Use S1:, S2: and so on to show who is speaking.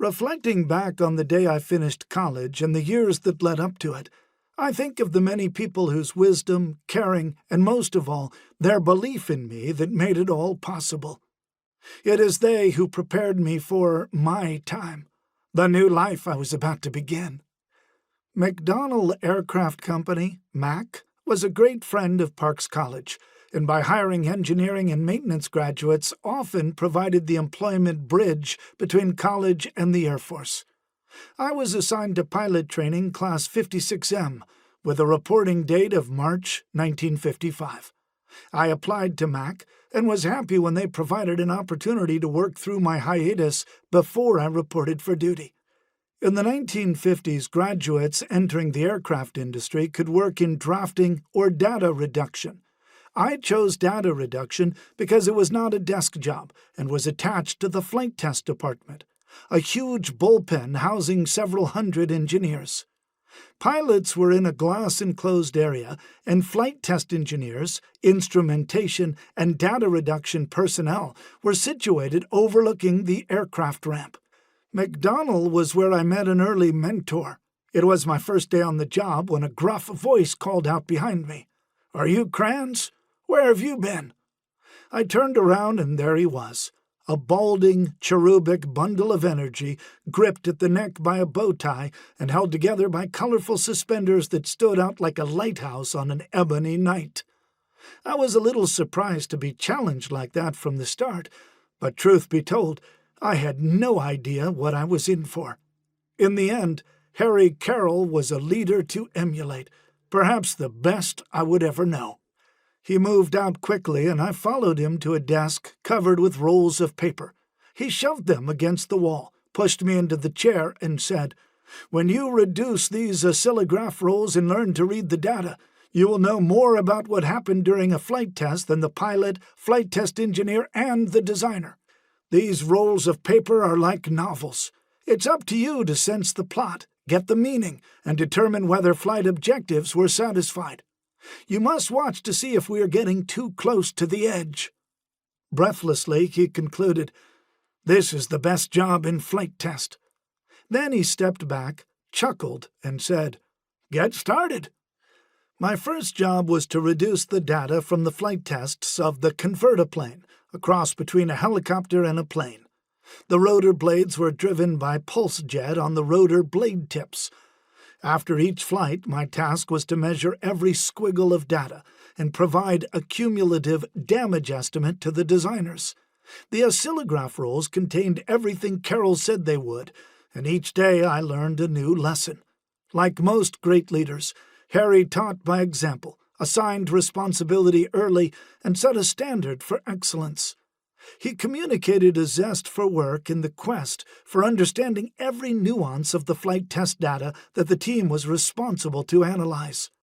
S1: Reflecting back on the day I finished college and the years that led up to it, I think of the many people whose wisdom, caring, and most of all, their belief in me that made it all possible. It is they who prepared me for my time, the new life I was about to begin. McDonnell Aircraft Company, MAC, was a great friend of Parks College, and by hiring engineering and maintenance graduates often provided the employment bridge between college and the Air Force. I was assigned to pilot training Class 56M, with a reporting date of March 1955. I applied to MAC and was happy when they provided an opportunity to work through my hiatus before I reported for duty. In the 1950s, graduates entering the aircraft industry could work in drafting or data reduction. I chose data reduction because it was not a desk job and was attached to the flight test department, a huge bullpen housing several hundred engineers. Pilots were in a glass-enclosed area, and flight test engineers, instrumentation, and data reduction personnel were situated overlooking the aircraft ramp. McDonnell was where I met an early mentor. It was my first day on the job when a gruff voice called out behind me, "Are you Kranz? Where have you been?" I turned around, and there he was, a balding, cherubic bundle of energy, gripped at the neck by a bow tie and held together by colorful suspenders that stood out like a lighthouse on an ebony night. I was a little surprised to be challenged like that from the start, but truth be told, I had no idea what I was in for. In the end, Harry Carroll was a leader to emulate, perhaps the best I would ever know. He moved out quickly, and I followed him to a desk covered with rolls of paper. He shoved them against the wall, pushed me into the chair, and said, "When you reduce these oscillograph rolls and learn to read the data, you will know more about what happened during a flight test than the pilot, flight test engineer, and the designer. These rolls of paper are like novels. It's up to you to sense the plot, get the meaning, and determine whether flight objectives were satisfied. You must watch to see if we are getting too close to the edge." Breathlessly, he concluded, "This is the best job in flight test." Then he stepped back, chuckled, and said, "Get started." My first job was to reduce the data from the flight tests of the convertiplane, a cross between a helicopter and a plane. The rotor blades were driven by pulse jet on the rotor blade tips. After each flight, my task was to measure every squiggle of data and provide a cumulative damage estimate to the designers. The oscillograph rolls contained everything Carroll said they would, and each day I learned a new lesson. Like most great leaders, Harry taught by example, assigned responsibility early, and set a standard for excellence. He communicated a zest for work in the quest for understanding every nuance of the flight test data that the team was responsible to analyze.